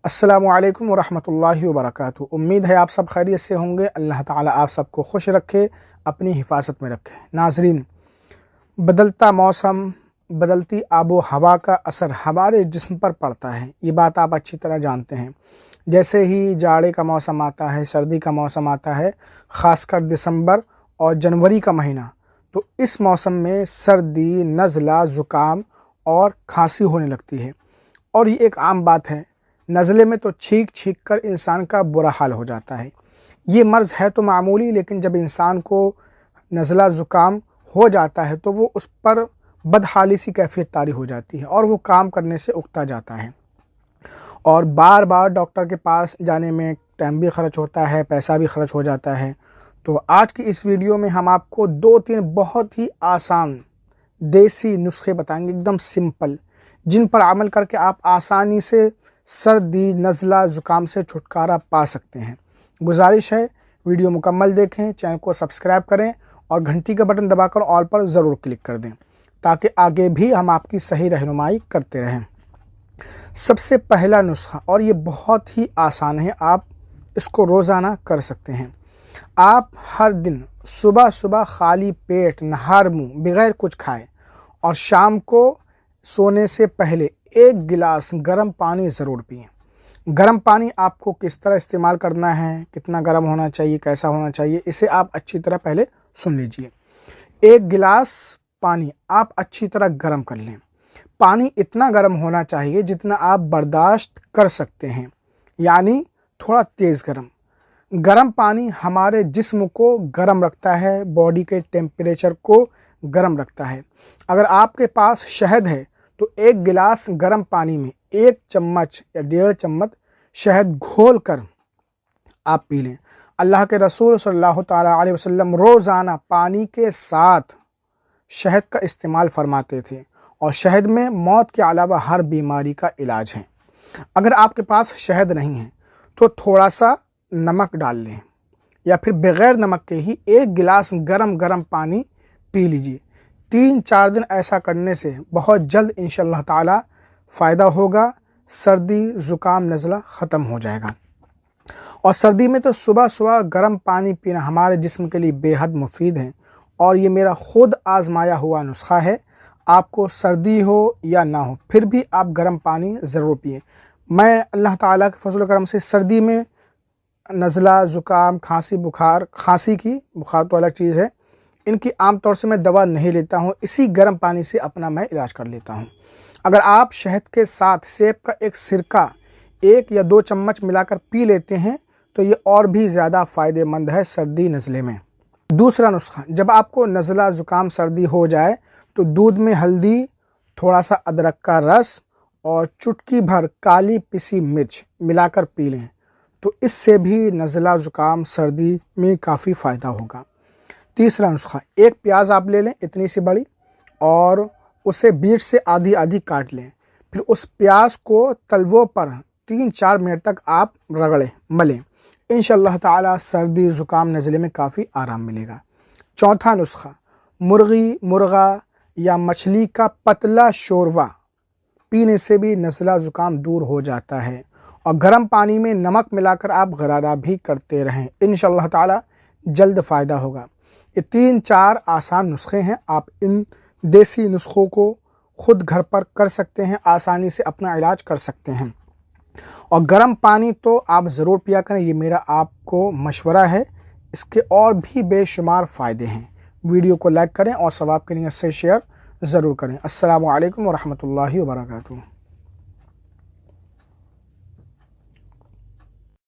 अस्सलामु अलैकुम वरहमतुल्लाहि वबरकातुहू। उम्मीद है आप सब खैरियत से होंगे। अल्लाह ताला आप सबको खुश रखे, अपनी हिफाजत में रखे। नाज़रीन, बदलता मौसम, बदलती आबो हवा का असर हमारे जिस्म पर पड़ता है, ये बात आप अच्छी तरह जानते हैं। जैसे ही जाड़े का मौसम आता है, सर्दी का मौसम आता है, ख़ासकर दिसंबर और जनवरी का महीना, तो इस मौसम में सर्दी, नज़ला, ज़ुकाम और खांसी होने लगती है। और ये एक आम बात है, नज़ले में तो छींक छींक कर इंसान का बुरा हाल हो जाता है। ये मर्ज़ है तो मामूली, लेकिन जब इंसान को नज़ला ज़ुकाम हो जाता है तो वो उस पर बदहाली सी कैफियत तारी हो जाती है और वो काम करने से उकता जाता है और बार बार डॉक्टर के पास जाने में टाइम भी खर्च होता है, पैसा भी खर्च हो जाता है। तो आज की इस वीडियो में हम आपको 2-3 बहुत ही आसान देसी नुस्खे बताएंगे, एकदम सिंपल, जिन पर अमल करके आप आसानी से सर्दी, नज़ला, ज़ुकाम से छुटकारा पा सकते हैं। गुजारिश है वीडियो मुकम्मल देखें, चैनल को सब्सक्राइब करें और घंटी का बटन दबाकर ऑल पर ज़रूर क्लिक कर दें ताकि आगे भी हम आपकी सही रहनुमाई करते रहें। सबसे पहला नुस्खा, और ये बहुत ही आसान है, आप इसको रोज़ाना कर सकते हैं। आप हर दिन सुबह सुबह खाली पेट, नहार मुँह, बग़ैर कुछ खाए और शाम को सोने से पहले 1 गिलास गर्म पानी ज़रूर पिएं। गर्म पानी आपको किस तरह इस्तेमाल करना है, कितना गर्म होना चाहिए, कैसा होना चाहिए, इसे आप अच्छी तरह पहले सुन लीजिए। 1 गिलास पानी आप अच्छी तरह गर्म कर लें। पानी इतना गर्म होना चाहिए जितना आप बर्दाश्त कर सकते हैं, यानी थोड़ा तेज़ गर्म। गर्म पानी हमारे जिस्म को गर्म रखता है, बॉडी के टेम्परेचर को गर्म रखता है। अगर आपके पास शहद है तो 1 गिलास गर्म पानी में 1 चम्मच या 1.5 चम्मच शहद घोल कर आप पी लें। अल्लाह के रसूल सल्लल्लाहु ताला अलैहि वसल्लम रोज़ाना पानी के साथ शहद का इस्तेमाल फरमाते थे और शहद में मौत के अलावा हर बीमारी का इलाज है। अगर आपके पास शहद नहीं है तो थोड़ा सा नमक डाल लें या फिर बग़ैर नमक के ही 1 गिलास गरम पानी पी लीजिए। 3-4 दिन ऐसा करने से बहुत जल्द इंशाअल्लाह ताला फ़ायदा होगा, सर्दी, ज़ुकाम, नज़ला ख़त्म हो जाएगा। और सर्दी में तो सुबह सुबह गर्म पानी पीना हमारे जिस्म के लिए बेहद मुफीद है और ये मेरा ख़ुद आज़माया हुआ नुस्खा है। आपको सर्दी हो या ना हो, फिर भी आप गर्म पानी ज़रूर पिएं। मैं अल्लाह ताला के फज़ल करम से सर्दी में नज़ला, ज़ुकाम, खांसी, बुखार, बुखार तो अलग चीज़ है, इनकी आम तौर से मैं दवा नहीं लेता हूँ, इसी गर्म पानी से अपना मैं इलाज कर लेता हूँ। अगर आप शहद के साथ सेब का एक सिरका 1 या 2 चम्मच मिलाकर पी लेते हैं तो ये और भी ज़्यादा फ़ायदेमंद है सर्दी, नज़ले में। दूसरा नुस्खा, जब आपको नज़ला, ज़ुकाम, सर्दी हो जाए तो दूध में हल्दी, थोड़ा सा अदरक का रस और चुटकी भर काली पिसी मिर्च मिलाकर पी लें तो इससे भी नज़ला, ज़ुकाम, सर्दी में काफ़ी फ़ायदा होगा। तीसरा नुस्खा, 1 प्याज आप ले लें, इतनी सी बड़ी, और उसे बीच से आधी आधी काट लें। फिर उस प्याज को तलवों पर 3-4 मिनट तक आप रगड़ें, मलें। इंशाअल्लाह ताला सर्दी, ज़ुकाम, नज़ले में काफ़ी आराम मिलेगा। चौथा नुस्खा, मुर्गी, मुर्गा या मछली का पतला शोरबा पीने से भी नज़ला, ज़ुकाम दूर हो जाता है और गर्म पानी में नमक मिलाकर आप गरारा भी करते रहें। इंशाअल्लाह ताला जल्द फ़ायदा होगा। ये 3-4 आसान नुस्खे हैं, आप इन देसी नुस्खों को ख़ुद घर पर कर सकते हैं, आसानी से अपना इलाज कर सकते हैं। और गर्म पानी तो आप ज़रूर पिया करें, ये मेरा आपको मशवरा है। इसके और भी बेशुमार फ़ायदे हैं। वीडियो को लाइक करें और सवाब की नियत से शेयर ज़रूर करें। अस्सलामु अलैकुम वरहमतुल्लाहि वबरकातुहू।